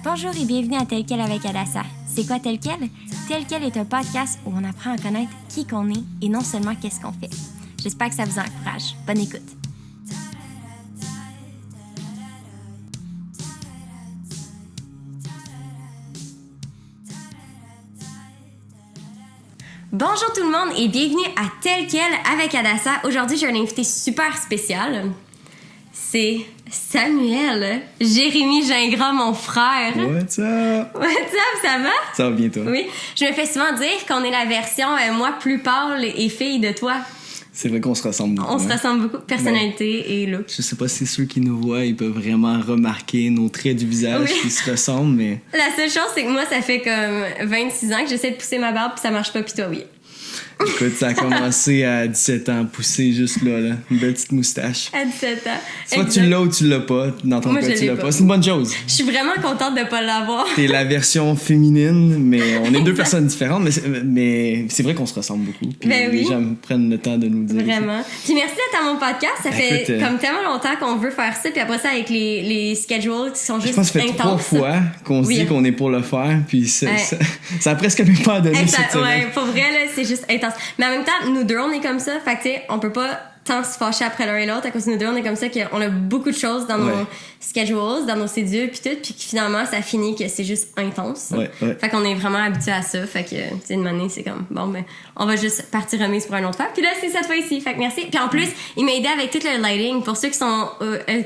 Bonjour et bienvenue à Tel Quel avec Adassa. C'est quoi Tel Quel? Tel Quel est un podcast où on apprend à connaître qui qu'on est et non seulement qu'est-ce qu'on fait. J'espère que ça vous encourage. Bonne écoute. Bonjour tout le monde et bienvenue à Tel Quel avec Adassa. Aujourd'hui, j'ai un invité super spécial. C'est Samuel, Jérémy Gingras, mon frère. What's up? What's up, ça va? Ça va bien, toi? Oui, je me fais souvent dire qu'on est la version, moi, plus pâle et fille de toi. C'est vrai qu'on se ressemble beaucoup. On se ressemble beaucoup, personnalité et look. Je sais pas si ceux qui nous voient, ils peuvent vraiment remarquer nos traits du visage qui se ressemblent, mais... La seule chose, c'est que moi, ça fait comme 26 ans que j'essaie de pousser ma barbe puis ça marche pas, puis toi, oui. Écoute, ça a commencé à 17 ans, pousser juste là, une belle petite moustache. À 17 ans. Soit tu l'as ou tu l'as pas. Dans ton Moi, cas, je tu l'ai l'as pas. pas. C'est une bonne chose. Je suis vraiment contente de pas l'avoir. T'es la version féminine, mais on est deux personnes différentes, mais c'est vrai qu'on se ressemble beaucoup. Puis Ben oui. Les gens prennent le temps de nous dire. Vraiment. Puis merci d'être à mon podcast. Ça fait Écoute, comme tellement longtemps qu'on veut faire ça. Puis après ça, avec les schedules qui sont juste Je pense que ça fait 3 intenses. fois qu'on se dit qu'on est pour le faire, puis ça a presque même pas donné cette semaine. Ouais, pour vrai, là, c'est juste intense. Mais en même temps, nous deux, on est comme ça. Fait que, tu sais, on peut pas tant se fâcher après l'un et l'autre. À cause de nous deux, on est comme ça qu'on a beaucoup de choses dans nos schedules, dans nos cédules, puis tout. Puis que finalement, ça finit que c'est juste intense. Ouais. Fait qu'on est vraiment habitué à ça. Fait que, tu sais, une année, c'est comme, bon, ben, on va juste partir remise pour un autre fois. Puis là, c'est cette fois ici. Fait que merci. Puis en plus, il m'a aidé avec tout le lighting. Pour ceux qui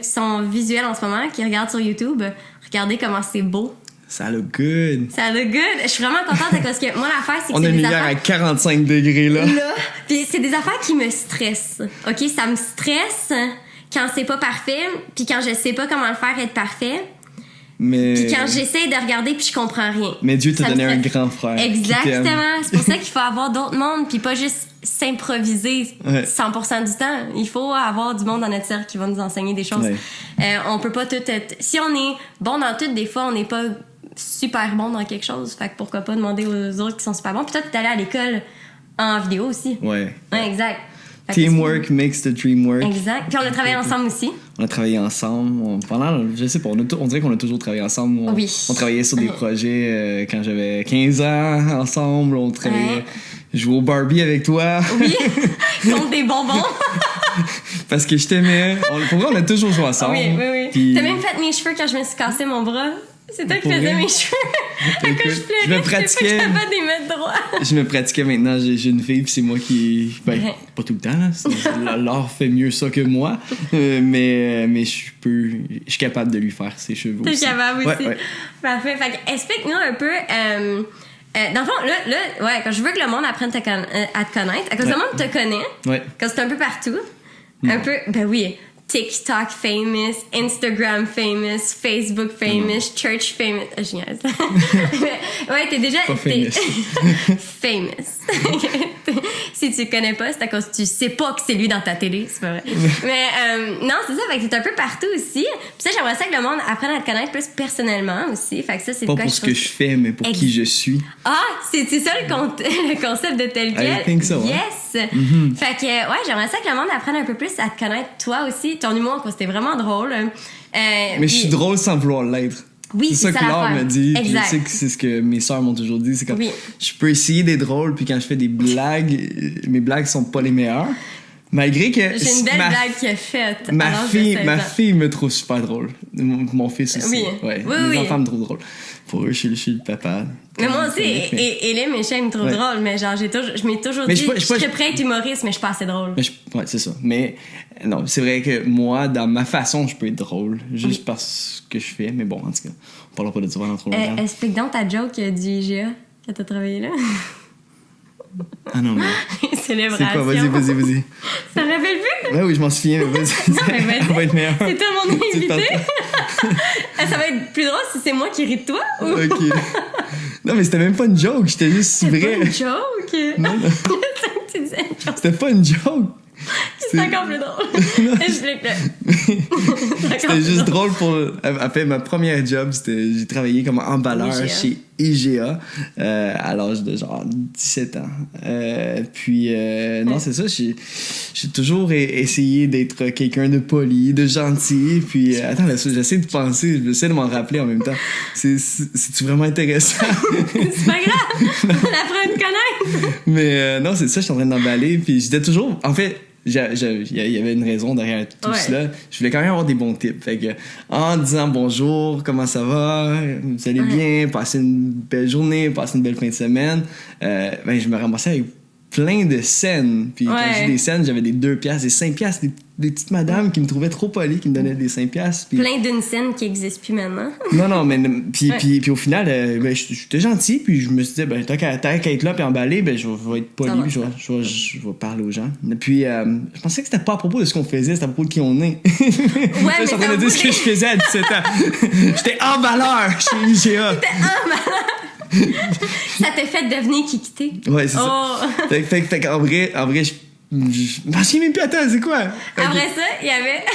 sont visuels en ce moment, qui regardent sur YouTube, regardez comment c'est beau. Ça look good. Ça look good. Je suis vraiment contente parce que moi, l'affaire, c'est que On c'est a une des lumière affaires... à 45 degrés, là. Puis c'est des affaires qui me stressent. OK? Ça me stresse quand c'est pas parfait, puis quand je sais pas comment le faire être parfait, Mais... puis quand j'essaie de regarder puis je comprends rien. Mais Dieu t'a Ça me donné un stresse. grand frère. Exactement. C'est pour ça qu'il faut avoir d'autres mondes, puis pas juste s'improviser 100% du temps. Il faut avoir du monde dans notre cercle qui va nous enseigner des choses. On peut pas tout être... Si on est bon dans tout, des fois, on n'est pas super bon dans quelque chose. Fait que pourquoi pas demander aux autres qui sont super bons. Puis toi, t'es allé à l'école en vidéo aussi. Ouais. Exact. Fait Teamwork makes the dream work. Exact. Puis on a travaillé ensemble aussi. On a travaillé ensemble. Pendant, je sais pas, on dirait qu'on a toujours travaillé ensemble. On travaillait sur des projets quand j'avais 15 ans ensemble. On travaillait... Jouer au Barbie avec toi. Oui. Contre des bonbons. Parce que je t'aimais. Pour vrai, on a toujours joué ensemble. Oui. Puis... T'as même fait mes cheveux quand je me suis cassé mon bras. C'est toi qui faisais mes cheveux. Quand je pleurais, je me pratiquais. Je pas de les mettre droit. Je me pratiquais maintenant. J'ai une fille, puis c'est moi qui. Ben, pas tout le temps, là. Laure fait mieux ça que moi. Mais je suis capable de lui faire ses cheveux aussi. T'es capable aussi. Ouais. Parfait. Fait que explique-nous un peu. Dans le fond, là, quand je veux que le monde apprenne à te connaître, à cause le monde te connaît. Quand c'est un peu partout. Un peu. Ben oui. TikTok famous, Instagram famous, Facebook famous, church famous. Génial. Ouais, t'es déjà... Pas famous. Famous. Si tu connais pas, c'est à cause que tu sais pas que c'est lui dans ta télé, c'est pas vrai. Mais non, c'est ça, fait que t'es un peu partout aussi. Puis ça, j'aimerais ça que le monde apprenne à te connaître plus personnellement aussi. Fait que ça, c'est pas pour ce que je fais, mais pour qui je suis. Ah, c'est ça le concept de Tel Quel. I think so. Yes. Mm-hmm. Fait que, j'aimerais ça que le monde apprenne un peu plus à te connaître toi aussi. Ton humour, c'était vraiment drôle. Mais je suis drôle sans vouloir l'être. Oui, c'est ça que Laure me dit. Exact. Je sais que c'est ce que mes sœurs m'ont toujours dit. C'est comme, je peux essayer d'être drôle, puis quand je fais des blagues, mes blagues sont pas les meilleures. Malgré que... J'ai une belle blague qui est faite. Ma fille me trouve super drôle. Mon fils aussi. Les enfants me trouvent drôle. Pour eux, je suis le papa. Mais moi aussi, Elim et Shane me trouvent drôle, mais genre, je m'ai toujours dit, je serais prêt à être humoriste, mais je suis pas assez drôle. C'est ça. Mais non, c'est vrai que moi, dans ma façon, je peux être drôle, juste parce que je fais. Mais bon, en tout cas, on parlera pas de ça pendant trop longtemps. Explique donc ta joke du IGA quand t'as travaillé là. Ah non, mais... Célébration. C'est quoi? Vas-y. Ça me rappelle plus? Ouais, oui, je m'en souviens. Vas-y. Ça va être meilleur. C'est toi mon invité. Ça va être plus drôle si c'est moi qui ris de toi? Ou... OK. Non, mais c'était même pas une joke. J'étais juste vrai. C'était pas une joke? Non. C'était pas une joke. C'est encore plus drôle. C'était juste drôle pour... Après, ma première job, j'ai travaillé comme emballeur chez IGA à l'âge de genre 17 ans. Non, c'est ça, j'ai toujours essayé d'être quelqu'un de poli, de gentil. Puis, attends, là, j'essaie de penser, j'essaie de m'en rappeler en même temps. C'est-tu vraiment intéressant? C'est pas grave, on apprend à me connaître. Mais non, c'est ça, je suis en train d'emballer. Puis j'étais toujours... En fait... Il y avait une raison derrière tout cela. Je voulais quand même avoir des bons tips. Fait que, en disant bonjour, comment ça va, vous allez bien, passez une belle journée, passez une belle fin de semaine, je me ramassais avec plein de scènes. Puis quand j'ai des scènes, j'avais des 2 piastres, des 5 piastres, des petites madames qui me trouvaient trop polies, qui me donnaient des 5 piastres. Puis... Plein d'une scène qui n'existe plus maintenant. Non, mais puis au final, j'étais gentil, puis je me suis dit, tant qu'à être là puis emballer, je vais être poli, puis je vais parler aux gens. Puis je pensais que c'était pas à propos de ce qu'on faisait, c'était à propos de qui on est. Ouais, mais je suis en train de dire ce que je faisais à 17 ans. J'étais emballeur chez IGA. T'étais emballeur. Ça t'a fait devenir qui t'es. Ouais, c'est ça. Fait qu'en vrai, je m'en souviens même plus. Attends, c'est quoi? Après ça, il y avait...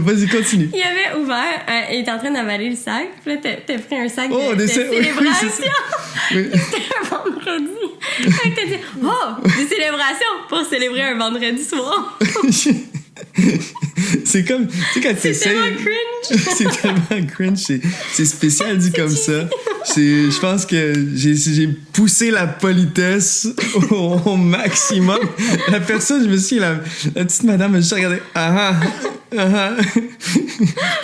Vas-y, continue. Il avait ouvert... il était en train d'avaler le sac. Puis là, t'as pris un sac de célébration. Oui. C'était un vendredi. Fait que t'as dit, des célébrations pour célébrer un vendredi soir. C'est comme, tu sais, quand tu essaies... C'est tellement cringe. C'est tellement cringe. C'est spécial dit comme ça. Je pense que j'ai poussé la politesse au maximum. La personne, je me suis dit, la petite madame m'a juste regardé. Puis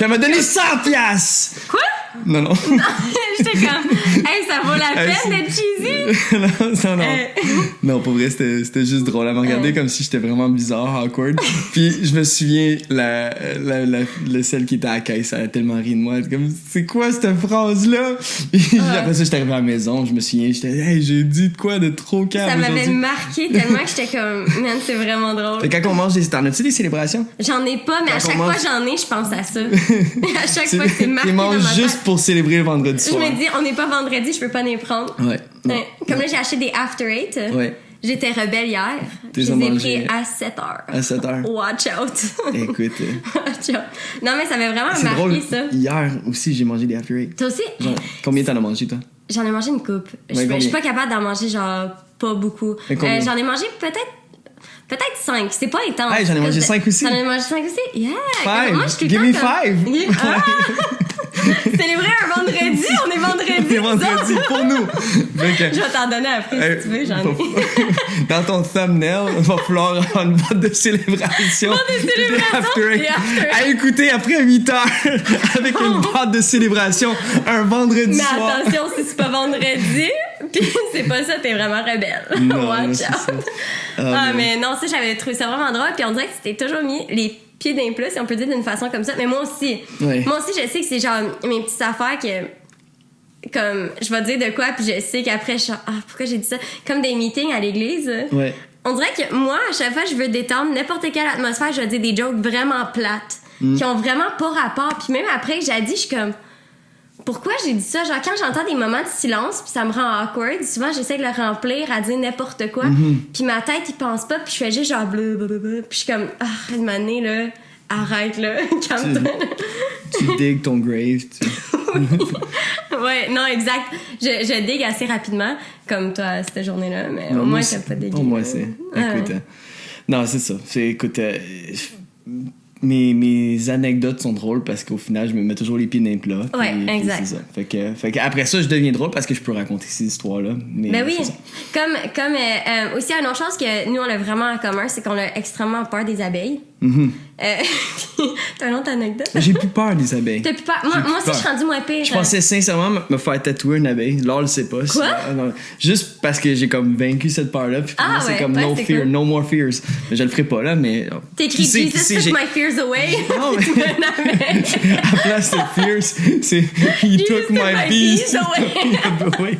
elle m'a donné 100 piastres. Quoi? Non. J'étais comme, hey, ça vaut la peine d'être cheesy. non. Non, pour vrai, c'était juste drôle. Elle m'a regardé comme si j'étais vraiment bizarre, awkward. Puis je me souviens, celle qui était à la caisse, elle a tellement ri de moi. Elle était comme, c'est quoi cette phrase-là? Puis après ça, j'étais arrivé à la maison, je me souviens, j'étais, hey, j'ai dit de quoi de trop calme. Ça m'avait marqué tellement que j'étais comme, man, c'est vraiment drôle. Fait quand on mange t'en as-tu des célébrations? J'en ai pas, mais à chaque fois j'en ai, je pense à ça. À chaque fois, c'est marqué dans ma tête. Juste pour célébrer le vendredi soir. Je me dis, on n'est pas vendredi, je peux pas les prendre. Ouais. Comme là, j'ai acheté des After Eight. Ouais. J'étais rebelle hier. Je les ai pris à 7 heures. À 7 heures. Watch out. Écoute. Watch out. Non, mais ça m'a vraiment marqué, drôle. ça. Hier aussi, j'ai mangé des After Eight. Toi aussi? Genre, combien t'en as mangé, toi? J'en ai mangé une coupe. Je suis pas capable d'en manger, genre, pas beaucoup. J'en ai mangé peut-être 5. C'est pas intense. Hey, j'en ai mangé 5 aussi. J'en ai mangé 5 aussi? Yeah! 5. Moi, je suis Give me 5. Célébrer un vendredi, on est vendredi. On est vendredi pour nous. Je vais t'en donner après si tu veux, j'en ai. Dans ton thumbnail, il va falloir avoir une boîte de célébration. Boîte de célébration. À écouter après 8 heures avec une boîte de célébration un vendredi soir. Mais attention, si c'est pas vendredi, puis c'est pas ça, t'es vraiment rebelle. Non, watch out. Mais non, ça, j'avais trouvé ça vraiment drôle. Puis on dirait que c'était toujours mis les pieds d'un plat, si on peut dire d'une façon comme ça. Mais moi aussi. Ouais. Moi aussi, je sais que c'est genre mes petites affaires que... Comme, je vais dire de quoi, puis je sais qu'après, je suis pourquoi j'ai dit ça? Comme des meetings à l'église. Ouais. On dirait que moi, à chaque fois, je veux détendre n'importe quelle atmosphère, je vais dire des jokes vraiment plates, qui ont vraiment pas rapport. Puis même après que j'ai dit, je suis comme... Pourquoi j'ai dit ça? Genre, quand j'entends des moments de silence, puis ça me rend awkward, souvent, j'essaie de le remplir à dire n'importe quoi. Puis ma tête, il pense pas, puis je fais juste genre blablabla. Puis je suis comme, une manée, là, arrête, là, calme-toi. Tu digues ton grave, Ouais, non, exact. Je digue assez rapidement, comme toi, cette journée-là, mais non, au moins, t'as pas digué. Au moins, c'est... Écoute, non, c'est ça. Écoute... Mes anecdotes sont drôles parce qu'au final, je me mets toujours les pieds dans les plats. Ouais, exact. C'est ça. Fait que après ça, je deviens drôle parce que je peux raconter ces histoires-là. Mais ben oui. Comme aussi, une autre chose que nous, on a vraiment en commun, c'est qu'on a extrêmement peur des abeilles. T'as une autre anecdote? J'ai plus peur des abeilles. T'as plus peur? Moi aussi, je suis rendue moins pire. Je pensais sincèrement me faire tatouer une abeille. Là, on le sait pas. Quoi? Non, juste parce que j'ai comme vaincu cette peur-là. Puis pour moi, c'est comme no fear, cool. No more fears. Mais je le ferai pas là, mais. T'écris Jesus took my fears away. Non, mais. À place de fears, c'est He took my bees away.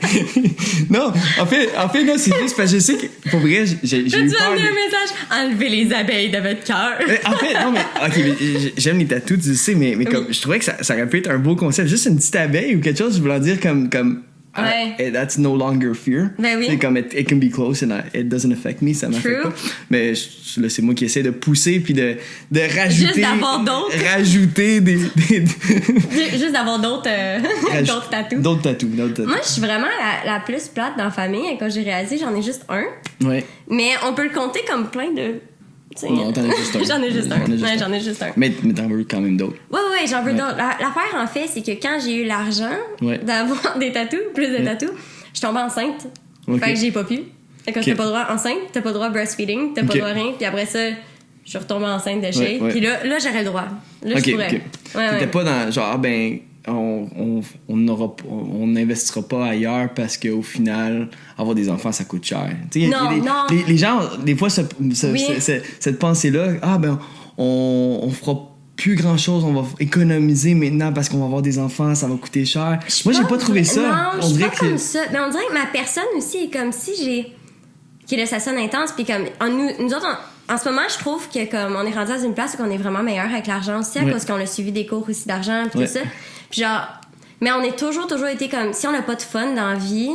Non, en fait, non, c'est juste parce que je sais que pour vrai, j'ai eu peur. Tu vas amener un message. Enlevez les abeilles de votre cœur. En fait, non, mais. Ok, mais j'aime les tatous, tu sais, mais comme je trouvais que ça aurait pu être un beau concept. Juste une petite abeille ou quelque chose, je voulais dire comme that's no longer fear. Ben oui. C'est comme it can be close and it doesn't affect me, ça m'affecte pas. Mais là, c'est moi qui essaie de pousser puis de rajouter. Juste d'avoir d'autres. Rajouter des Juste d'avoir d'autres tatous. D'autres tatous. Moi, je suis vraiment la plus plate dans la famille. Quand j'ai réalisé, j'en ai juste un. Ouais. Mais on peut le compter comme plein de. Non, t'en as juste un. J'en ai juste un. Mais t'en veux quand même d'autres. Ouais, j'en veux d'autres. L'affaire, en fait, c'est que quand j'ai eu l'argent d'avoir des tatous, plus de tatous, je suis tombée enceinte. Fait que j'ai pas pu. Fait que t'as pas le droit enceinte, t'as pas le droit breastfeeding, t'as pas le droit rien. Puis après ça, je suis retombée enceinte de Shay. Puis là, j'aurais le droit. Là, je pourrais. T'étais pas dans genre, on n'investira pas ailleurs parce qu'au final, avoir des enfants, ça coûte cher. Non. Les gens, des fois, cette pensée-là, on fera plus grand-chose, on va économiser maintenant parce qu'on va avoir des enfants, ça va coûter cher. Moi, j'ai pas trouvé ça. Non, je suis pas comme ça. Mais on dirait que ma personne aussi est comme si j'ai... Qui là, ça sonne intense, puis comme... Nous autres, en ce moment, je trouve que comme on est rendu dans une place où on est vraiment meilleur avec l'argent aussi, à cause qu'on a suivi des cours aussi d'argent, puis tout ça. Puis genre... Mais on est toujours été comme... Si on n'a pas de fun dans la vie...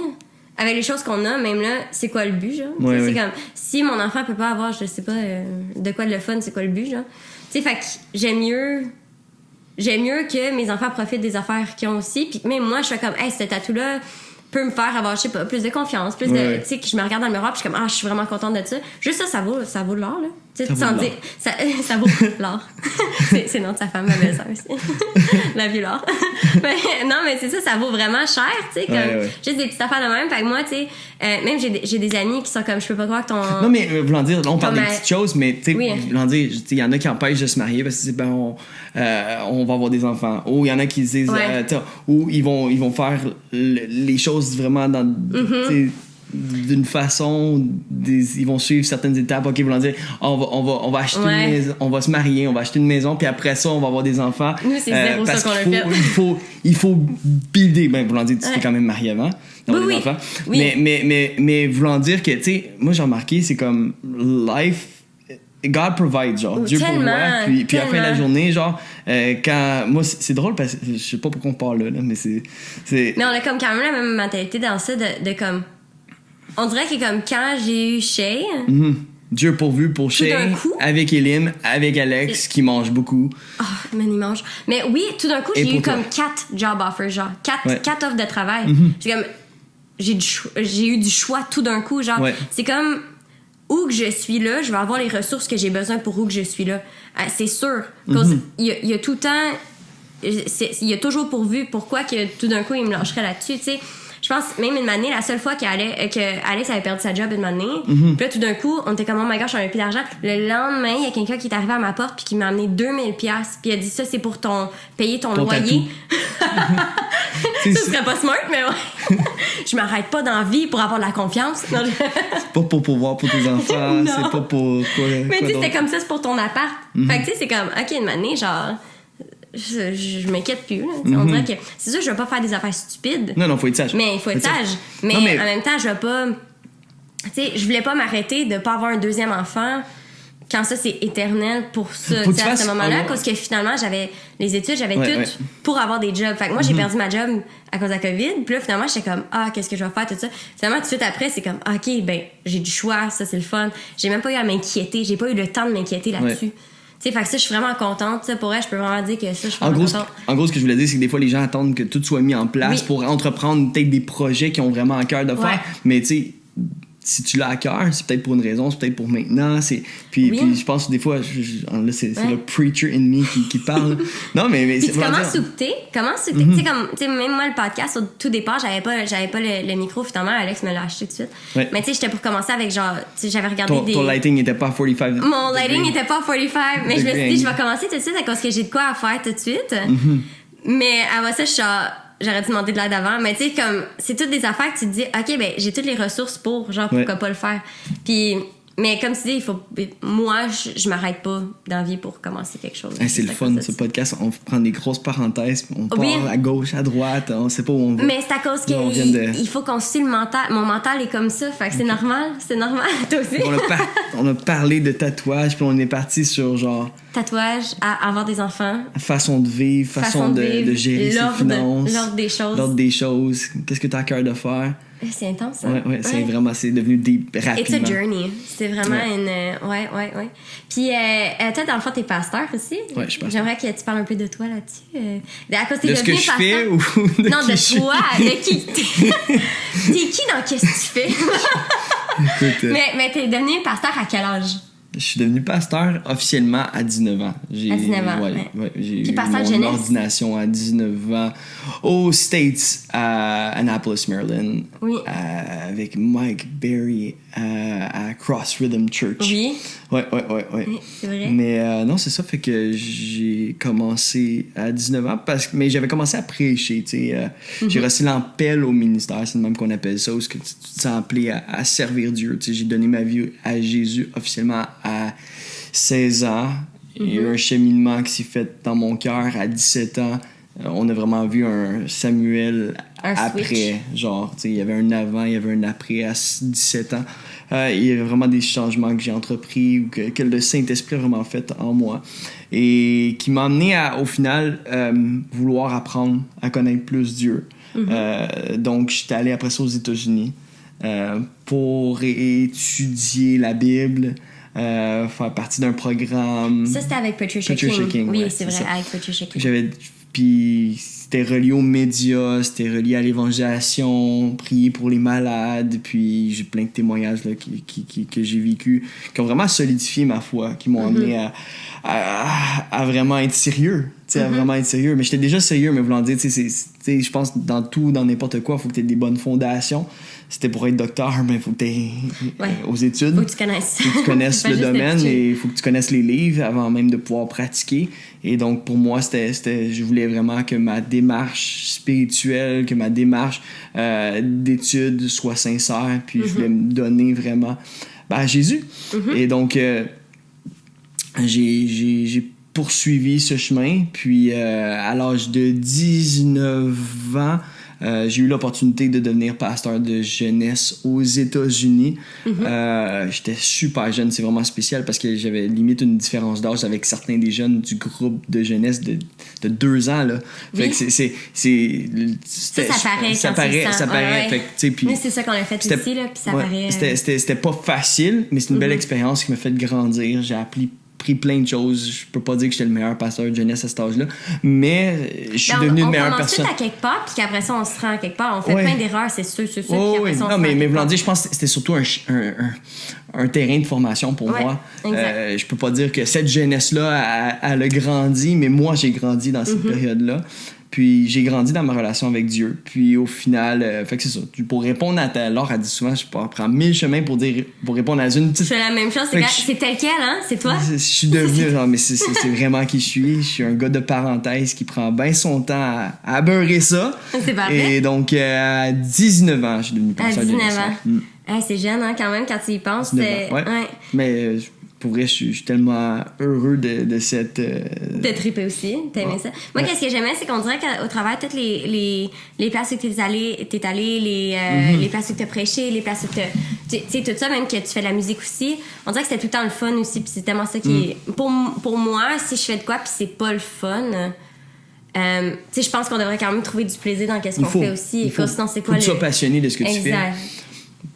Avec les choses qu'on a, même là, c'est quoi le but, genre? C'est comme, si mon enfant peut pas avoir, je sais pas, de quoi de le fun, c'est quoi le but, genre? Tu sais, fait que j'aime mieux que mes enfants profitent des affaires qu'ils ont aussi. Puis même moi, je suis comme, hey, ce tatou-là peut me faire avoir, je sais pas, plus de confiance, plus de... Tu sais, que je me regarde dans le miroir, puis je suis comme, je suis vraiment contente de ça. Juste ça vaut de l'or, là. Tu sais, ça vaut l'or. c'est le nom de sa femme, ma belle-sœur aussi. La vie l'or. Non, mais c'est ça vaut vraiment cher, tu sais, comme juste des petites affaires de même. Fait que moi, tu sais, même j'ai des amis qui sont comme, je peux pas croire que ton... Non, mais voulant dire, là, on parle des petites choses, mais tu sais, voulant dire, il y en a qui empêchent de se marier parce que on va avoir des enfants. Ou il y en a qui disent, ou ils vont faire les choses vraiment dans... d'une façon, ils vont suivre certaines étapes. Ok, voulant dire, on va acheter une maison, on va se marier, on va acheter une maison, puis après ça, on va avoir des enfants. Nous, c'est zéro ça qu'on a fait. Il faut builder. Ben, voulant dire, tu t'es quand même marié avant d'avoir des enfants. Oui. Mais voulant dire que, tu sais, moi, j'ai remarqué, c'est comme life. God provides, genre. Dieu pourvoit. Puis à la fin de la journée, genre, quand. Moi, c'est drôle parce que je sais pas pourquoi on parle là, mais c'est. Mais on a comme quand même la même mentalité dans ça de comme. On dirait que comme quand j'ai eu Shay... Dieu pourvu pour Shay, avec Elim, avec Alex, qui mange beaucoup. Mais il mange. Mais oui, tout d'un coup, j'ai eu comme 4 job offers, genre 4 offres de travail. C'est comme... J'ai eu du choix tout d'un coup, genre... C'est comme... Où que je suis là, je vais avoir les ressources que j'ai besoin pour où que je suis là. C'est sûr. Il y a tout le temps... Il y a toujours pourvu. Pourquoi que tout d'un coup, il me lâcherait là-dessus, tu sais? Je pense même une année, la seule fois que Alex avait perdu sa job une année, puis là tout d'un coup, on était comme oh my gosh, j'en avais plus d'argent. Le lendemain, il y a quelqu'un qui est arrivé à ma porte puis qui m'a amené 2000$, puis il a dit ça c'est pour payer ton loyer. Ce serait pas smart, mais ouais. Je m'arrête pas dans la vie pour avoir de la confiance. Non, c'est pas pour pouvoir pour tes enfants, c'est pas pour quoi. Mais tu sais, c'était comme ça, c'est pour ton appart. Fait que tu sais, c'est comme ok, une année, genre. Je m'inquiète plus. Là. On dirait que c'est sûr que je vais pas faire des affaires stupides. Non, faut être sage. Mais il faut être sage. Mais en même temps, je vais pas... Tu sais, je voulais pas m'arrêter de pas avoir un deuxième enfant quand ça, c'est éternel pour ça. À ce moment-là, parce que finalement, j'avais les études, j'avais tout pour avoir des jobs. Fait que moi, j'ai perdu ma job à cause de la COVID. Puis là, finalement, j'étais comme, qu'est-ce que je vais faire, tout ça. Finalement, tout de suite après, c'est comme, OK, ben j'ai du choix, ça, c'est le fun. J'ai même pas eu à m'inquiéter. J'ai pas eu le temps de m'inquiéter là-dessus. Fait que ça, je suis vraiment contente. Ça, pour elle, je peux vraiment dire que ça, je suis vraiment contente. En gros, ce que je voulais dire, c'est que des fois, les gens attendent que tout soit mis en place pour entreprendre peut-être des projets qu'ils ont vraiment à cœur de faire. Mais tu sais, si tu l'as à cœur, c'est peut-être pour une raison, c'est peut-être pour maintenant. Puis je pense que des fois, là, c'est le preacher in me qui parle. Non, mais c'est comment souper? Tu sais, même moi, le podcast, au tout départ, j'avais pas le micro. Finalement, Alex me l'a acheté tout de suite. Mais tu sais, j'étais pour commencer avec genre, tu sais, j'avais regardé ton lighting n'était pas à 45. Mon lighting n'était pas à 45. Mais je me suis dit, je vais commencer tout de suite à cause que j'ai de quoi à faire tout de suite. Mais avant ça, je suis genre, j'aurais dû demander de l'aide avant. Mais tu sais, comme, c'est toutes des affaires que tu te dis, OK, ben, j'ai toutes les ressources pour, genre, pourquoi pas le faire. Puis Mais comme tu dis, moi, je m'arrête pas d'envie pour commencer quelque chose. C'est le fun, ce podcast. On prend des grosses parenthèses, on part à gauche, à droite, on sait pas où on va. Mais c'est à cause il faut qu'on suive le mental. Mon mental est comme ça, fait que c'est normal. C'est normal, toi aussi. On a parlé de tatouage, puis on est parti sur genre... Tatouage, avoir des enfants. Façon de vivre, façon de gérer ses finances. L'ordre des choses. L'ordre des choses. Qu'est-ce que tu as à cœur de faire? C'est intense, ça. Ouais, c'est devenu deep rapidement. It's a journey. C'est vraiment une... Ouais. Puis, toi, dans le fond, t'es pasteur aussi. Ouais, je suis pasteur. J'aimerais que tu parles un peu de toi là-dessus. À cause de ce que je fais ou de non, qui de toi. De qui t'es qui dans qu'est-ce que tu fais? Écoute, mais t'es devenu pasteur à quel âge? Je suis devenu pasteur officiellement à 19 ans. À 19 ans, ouais. J'ai eu mon ordination à 19 ans aux States, à Annapolis, Maryland, avec Mike Berry à Cross Rhythm Church. Oui. Ouais. Oui, c'est vrai. Mais non, c'est ça, fait que j'ai commencé à 19 ans, mais j'avais commencé à prêcher, tu sais. J'ai reçu l'appel au ministère, c'est le même qu'on appelle ça, où tu te sens appelé à servir Dieu. Tu sais, j'ai donné ma vie à Jésus officiellement à 16 ans. Il y a eu un cheminement qui s'est fait dans mon cœur à 17 ans. On a vraiment vu un Samuel après. Switch. Genre, tu sais, il y avait un avant, il y avait un après à 17 ans. Il y avait vraiment des changements que j'ai entrepris ou que le Saint-Esprit a vraiment fait en moi. Et qui m'a amené à, au final, vouloir apprendre à connaître plus Dieu. Donc, j'étais allé après ça aux États-Unis pour étudier la Bible. Faire partie d'un programme. Ça, c'était avec Patricia King. Oui, c'est vrai, avec Patricia King. Puis c'était relié aux médias, c'était relié à l'évangélisation, prier pour les malades, puis j'ai plein de témoignages là, que j'ai vécu, qui ont vraiment solidifié ma foi, qui m'ont amené à vraiment être sérieux. À vraiment être sérieux. Mais j'étais déjà sérieux, mais voulant dire, je pense dans tout, dans n'importe quoi, il faut que tu aies des bonnes fondations. C'était pour être docteur, mais il faut que tu aies aux études. Faut que tu connaisses. Faut que tu connaisses le domaine et il faut que tu connaisses les livres avant même de pouvoir pratiquer. Et donc, pour moi, je voulais vraiment que ma démarche spirituelle, que ma démarche d'études soit sincère. Puis je voulais me donner vraiment à Jésus. Et donc, j'ai poursuivi ce chemin. Puis, à l'âge de 19 ans, j'ai eu l'opportunité de devenir pasteur de jeunesse aux États-Unis. J'étais super jeune, c'est vraiment spécial parce que j'avais limite une différence d'âge avec certains des jeunes du groupe de jeunesse de 2 ans. Là. Fait que ça paraît. Fait que, puis, mais c'est ça qu'on a fait ici, là, puis ça paraît... C'était pas facile, mais c'est une belle expérience qui m'a fait grandir. J'ai appris plein de choses. Je peux pas dire que j'étais le meilleur pasteur de jeunesse à cet âge-là, mais je suis devenu une meilleure personne. On commence tout à quelque part, puis qu'après ça, on se rend à quelque part. On fait plein d'erreurs, c'est sûr. Oh, oui. Non, mais voulant dire, je pense que c'était surtout un terrain de formation pour moi. Je peux pas dire que cette jeunesse-là, elle a grandi, mais moi, j'ai grandi dans cette période-là. Puis j'ai grandi dans ma relation avec Dieu. Puis au final, fait que c'est ça. Pour répondre à Laure, elle dit souvent, je prends 1000 chemins pour répondre à une petite... Je fais la même chose, c'est tel quel, hein? C'est toi? Je suis devenu, genre, mais c'est vraiment qui je suis. Je suis un gars de parenthèse qui prend bien son temps à beurrer ça. C'est parfait. Et donc, à 19 ans, je suis devenu pasteur de jeunesse. À 19 ans. C'est jeune, hein, quand même, quand tu y penses. Mais... pour vrai, je suis tellement heureux de cette... De triper aussi, t'aimais ça. Moi, qu'est-ce que j'aimais, c'est qu'on dirait qu'au travers de toutes les places où t'es allé, les places où t'as prêché, les places où tu sais, tout ça, même que tu fais de la musique aussi, on dirait que c'était tout le temps le fun aussi, puis c'est tellement ça qui est... Pour moi, si je fais de quoi, puis c'est pas le fun... tu sais, je pense qu'on devrait quand même trouver du plaisir dans ce qu'on fait aussi. Sinon, c'est quoi que tu sois passionné de ce que tu fais.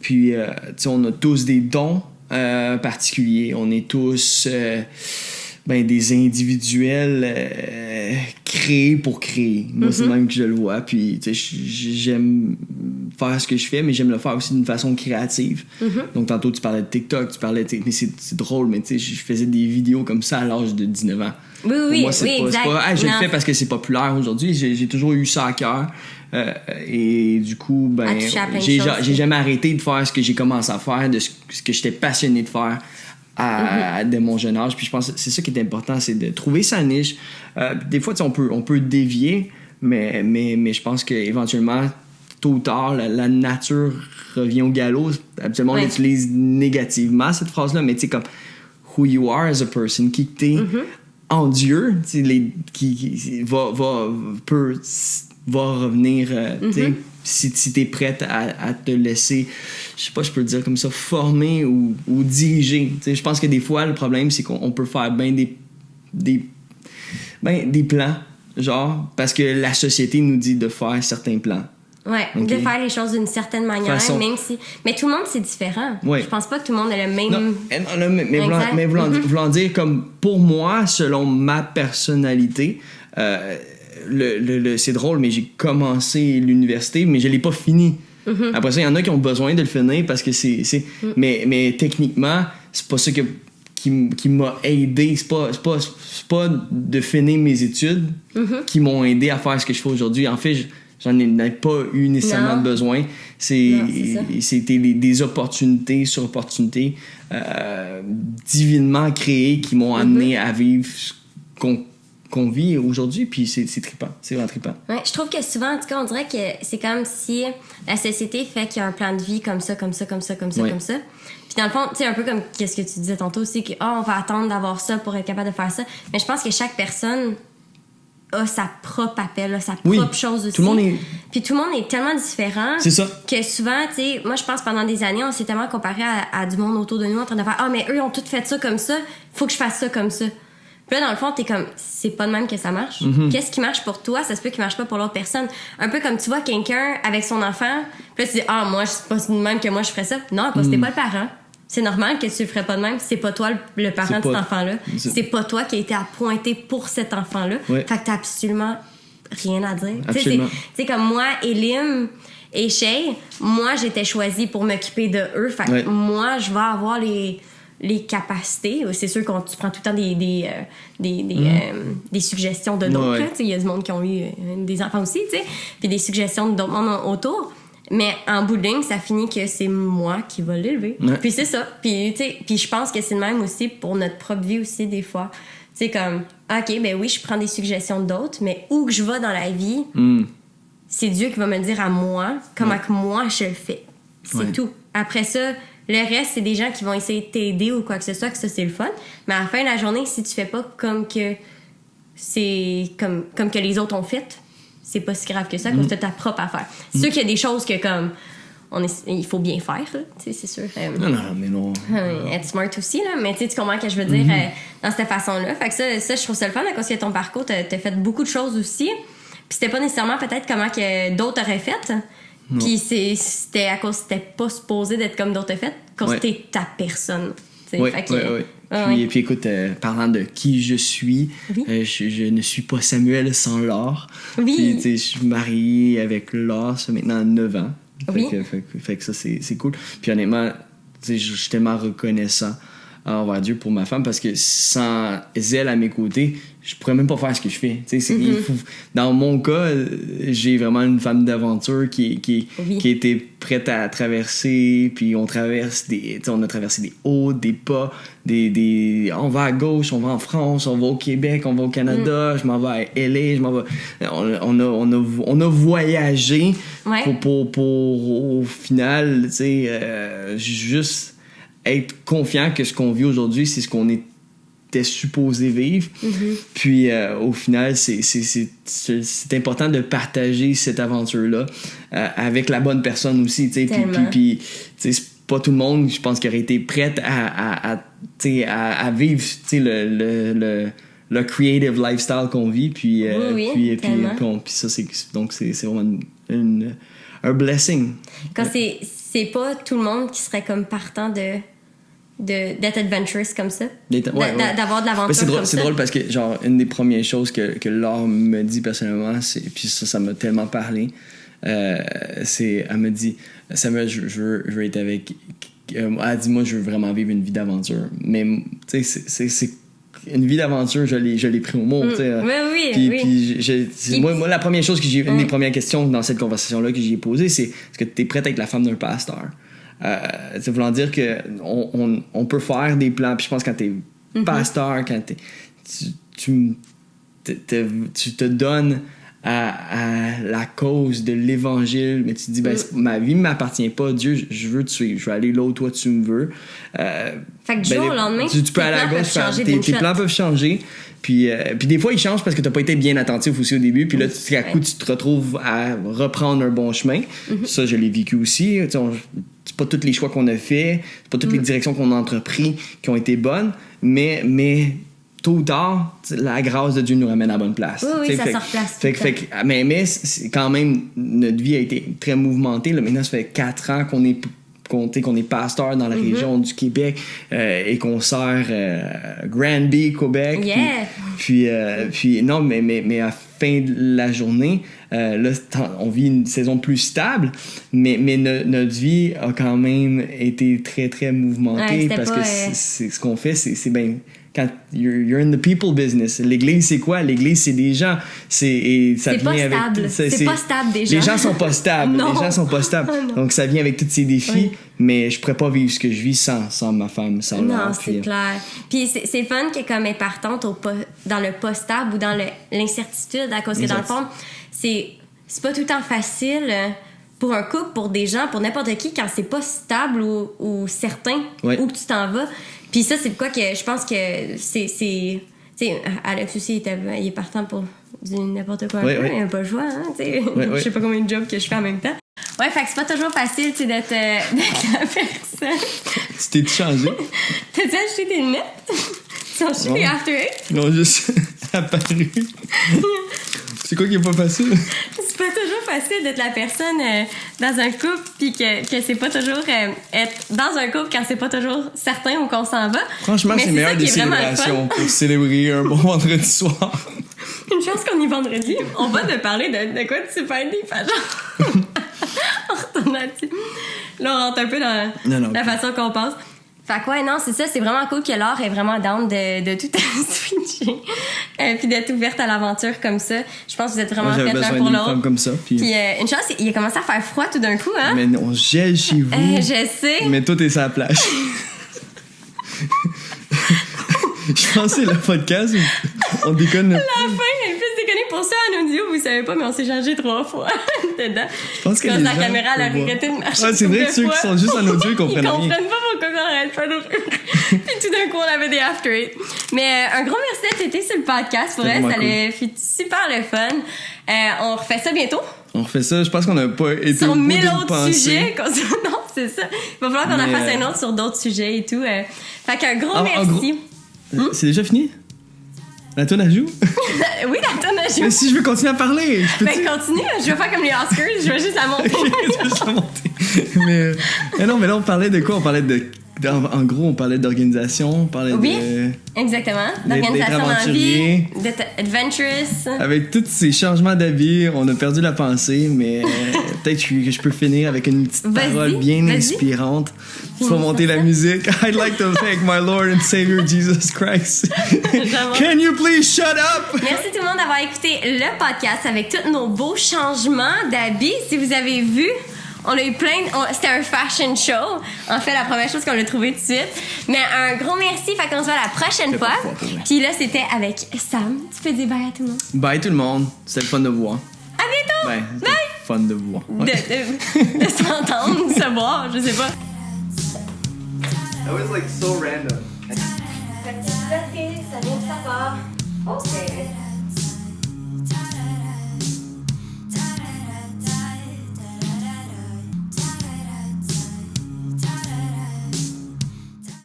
Puis, tu sais, on a tous des dons particuliers. On est tous des individuels créés pour créer. Moi, c'est même que je le vois. Puis, tu sais, j'aime faire ce que je fais, mais j'aime le faire aussi d'une façon créative. Donc, tantôt, tu parlais de TikTok, mais c'est drôle, mais tu sais, je faisais des vidéos comme ça à l'âge de 19 ans. Oui, moi, c'est pas je le fais parce que c'est populaire aujourd'hui. J'ai toujours eu ça à cœur. Et du coup, j'ai jamais arrêté de faire ce que j'ai commencé à faire, de ce que j'étais passionné de faire dès mon jeune âge. Puis je pense que c'est ça qui est important, c'est de trouver sa niche. Des fois, on peut dévier, mais je pense qu'éventuellement, tôt ou tard, la nature revient au galop. Habituellement, on l'utilise négativement, cette phrase-là, mais tu sais, comme who you are as a person, qui t'es en Dieu, qui va revenir, si t'es prête à te laisser, je sais pas, je peux le dire comme ça, former ou diriger. T'sais, je pense que des fois, le problème, c'est qu'on peut faire bien des plans, genre, parce que la société nous dit de faire certains plans. Ouais, de faire les choses d'une certaine manière, même si... Mais tout le monde, c'est différent. Ouais. Je pense pas que tout le monde ait le même... Non, mais voulant dire, comme pour moi, selon ma personnalité, c'est drôle, mais j'ai commencé l'université, mais je l'ai pas fini. Après ça, il y en a qui ont besoin de le finir parce que mais techniquement, c'est pas ça qui m'a aidé. C'est pas de finir mes études qui m'ont aidé à faire ce que je fais aujourd'hui. En fait, j'en ai pas eu nécessairement besoin. C'était des opportunités sur opportunités divinement créées qui m'ont amené à vivre ce qu'on vit aujourd'hui, puis c'est trippant. C'est vraiment trippant. Ouais, je trouve que souvent, en tout cas, on dirait que c'est comme si la société fait qu'il y a un plan de vie comme ça. Puis dans le fond, tu sais, un peu comme qu'est-ce que tu disais tantôt aussi, que on va attendre d'avoir ça pour être capable de faire ça. Mais je pense que chaque personne a sa propre appel, sa propre chose aussi. Puis tout le monde est tellement différent. C'est ça. Que souvent, tu sais, moi je pense pendant des années, on s'est tellement comparé à du monde autour de nous en train de faire mais eux ont tout fait ça comme ça, faut que je fasse ça comme ça. Puis là, dans le fond, t'es comme, c'est pas de même que ça marche. Qu'est-ce qui marche pour toi, ça se peut qu'il marche pas pour l'autre personne. Un peu comme tu vois quelqu'un avec son enfant, puis là tu dis moi c'est pas de même que moi je ferais ça. Non, parce que t'es pas le parent. C'est normal que tu le ferais pas de même. C'est pas toi le parent de cet enfant-là. C'est pas toi qui a été appointé pour cet enfant-là. Fait que t'as absolument rien à dire. Tu sais, comme moi, Elim et Shay, moi, j'étais choisie pour m'occuper de eux. Fait que moi, je vais avoir les capacités. C'est sûr que tu prends tout le temps des suggestions de d'autres. Il y a du monde qui ont eu des enfants aussi, tu sais. Puis des suggestions d'autres mondes autour. Mais en bout de ligne, ça finit que c'est moi qui va l'élever. Puis c'est ça. Puis je pense que c'est le même aussi pour notre propre vie aussi, des fois. Tu sais, comme, OK, ben oui, je prends des suggestions d'autres, mais où que je vais dans la vie, c'est Dieu qui va me dire à moi comment que moi je le fais. C'est tout. Après ça, le reste, c'est des gens qui vont essayer de t'aider ou quoi que ce soit, que ça, c'est le fun. Mais à la fin de la journée, si tu fais pas comme que les autres ont fait, c'est pas si grave que ça, parce que t'as ta propre affaire. C'est sûr qu'il y a des choses que, comme, il faut bien faire, là, tu sais, c'est sûr. Mais non. Être smart aussi, là, mais tu comprends ce que je veux dire dans cette façon-là. Fait que ça, je trouve ça le fun, parce que ton parcours, t'as fait beaucoup de choses aussi. Puis c'était pas nécessairement peut-être comment que d'autres auraient fait. Puis c'était à cause que c'était pas supposé d'être comme d'autres auraient fait, parce que t'es ta personne. Oui. Puis écoute, parlant de qui je suis, je ne suis pas Samuel sans Laure. Puis je suis marié avec Laure, ça maintenant 9 ans. Fait que ça, c'est cool. Puis honnêtement, je suis tellement reconnaissant envers Dieu pour ma femme, parce que sans elle à mes côtés, je pourrais même pas faire ce que je fais. Dans mon cas, j'ai vraiment une femme d'aventure qui était prête à traverser, puis on a traversé des hauts, des bas, on va à gauche, on va en France, on va au Québec, on va au Canada, je m'en vais à LA, on a voyagé pour au final, juste être confiant que ce qu'on vit aujourd'hui, c'est ce qu'on était supposé vivre. Puis au final, c'est important de partager cette aventure-là avec la bonne personne aussi. Puis c'est pas tout le monde, je pense, qui aurait été prête à vivre le creative lifestyle qu'on vit. Puis ça, c'est vraiment un blessing. Quand c'est pas tout le monde qui serait comme partant d'être adventurous comme ça, d'avoir de l'aventure comme ça. C'est drôle parce que genre une des premières choses que Laure me dit personnellement, puis ça m'a tellement parlé, elle me dit Samuel, je veux être avec, elle dit moi je veux vraiment vivre une vie d'aventure, mais tu sais c'est une vie d'aventure, je l'ai pris au mot. Moi, la première chose une des premières questions dans cette conversation-là que j'ai posée, c'est est-ce que tu es prête à être la femme d'un pasteur? Ça voulant dire qu'on peut faire des plans, puis je pense que quand t'es pasteur, quand tu te donnes à la cause de l'évangile, mais tu te dis, ma vie ne m'appartient pas, Dieu, je veux te suivre, je vais aller là où toi tu me veux. Fait que du jour au lendemain, tu peux aller à gauche, tes plans peuvent changer. Puis des fois, ils changent parce que t'as pas été bien attentif aussi au début. Puis là, à coup, tu te retrouves à reprendre un bon chemin. Ça, je l'ai vécu aussi. C'est pas tous les choix qu'on a faits, c'est pas toutes les directions qu'on a entrepris qui ont été bonnes, mais tôt ou tard, la grâce de Dieu nous ramène à la bonne place. Oui, ça se replace. Mais quand même, notre vie a été très mouvementée. Là, maintenant, ça fait 4 ans qu'on est pasteur dans la région du Québec et qu'on sert Granby, Québec. Yeah. Puis non, mais à la fin de la journée, là, on vit une saison plus stable, mais notre vie a quand même été très, très mouvementée parce que c'est ce qu'on fait, c'est bien... Quand you're in the people business. L'église, c'est quoi? L'église, c'est des gens. C'est pas stable. C'est pas stable, des gens. Les gens sont pas stables. Non. Les gens sont pas stables. Donc, ça vient avec tous ces défis, mais je pourrais pas vivre ce que je vis sans ma femme, sans Laure. Non, c'est clair. Puis c'est fun qu'elle comme est partante dans le pas stable ou dans l'incertitude, à cause que dans le fond, c'est pas tout le temps facile pour un couple, pour des gens, pour n'importe qui, quand c'est pas stable ou certain où que tu t'en vas. Puis ça, c'est quoi que je pense que c'est tu sais, Alex aussi, il est partant pour dire n'importe quoi. Il n'a pas le choix, hein, tu sais. Je sais pas combien de jobs que je fais en même temps. Ouais, fait que c'est pas toujours facile, tu sais, d'être la personne. Tu t'es changé? T'as-tu acheté tes lunettes? Tu as acheté les After Eight? Non, juste apparu. C'est quoi qui est pas facile? C'est pas toujours facile d'être la personne dans un couple, puis que c'est pas toujours être dans un couple quand c'est pas toujours certain où qu'on s'en va. Franchement, c'est meilleur des célébrations pour célébrer un bon vendredi soir. Une chance qu'on est vendredi. On va te parler de quoi tu fais des pages. On retourne là-dessus. Là, on rentre un peu dans la façon qu'on pense. Fait que ouais, non, c'est ça, c'est vraiment cool que Laure est vraiment down de tout switcher. Puis d'être ouverte à l'aventure comme ça. Je pense que vous êtes vraiment faite l'un pour l'autre. Femme comme ça. Puis une chance, il a commencé à faire froid tout d'un coup, hein? Mais on gèle chez vous. Je sais. Mais tout est sur la plage. Je pensais le podcast, on déconne. La fin, elle est plus déconnée pour ça en audio, vous savez pas, mais on s'est changé 3 fois dedans. Je pense que la caméra elle a arrêté de marcher. Ah, c'est vrai que ceux qui sont juste en audio, ils comprennent rien. Ils comprennent pas pourquoi on arrête pas de rire. Puis tout d'un coup, on avait des After Eight. Mais un gros merci d'être été sur le podcast. Pour elle, ça a fait super le fun. On refait ça bientôt. On refait ça. Je pense qu'on n'a pas été sur au bout 1000 d'une autres pensée. sujets. Non, c'est ça. Il va falloir qu'on en fasse un autre sur d'autres sujets et tout. Fait qu'un gros merci. C'est déjà fini? La tonne à joue? Oui, la tonne à joue. Mais si je veux continuer à parler, je peux continue. Je vais faire comme les Oscars. Je vais juste la monter. Je vais juste la monter. Mais non, mais là, on parlait de quoi? On parlait en gros, on parlait d'organisation, on parlait de... exactement. D'organisation dans la vie, d'être adventurous. Avec tous ces changements d'avis, on a perdu la pensée, mais peut-être que je peux finir avec une petite parole bien inspirante. Tu vas monter la musique. I'd like to thank my Lord and Savior Jesus Christ. Can you please shut up? Merci tout le monde d'avoir écouté le podcast avec tous nos beaux changements d'habits. Si vous avez vu... On a eu c'était un fashion show. En fait, la première chose qu'on a trouvée tout de suite. Mais un gros merci. Fait qu'on se voit la prochaine fois. Puis là, c'était avec Sam. Tu peux dire bye à tout le monde. Bye tout le monde. C'était le fun de vous voir. À bientôt. Bye. Fun de vous voir. De s'entendre, de se voir, je sais pas. That was like so random. Ça vient de sa part. OK.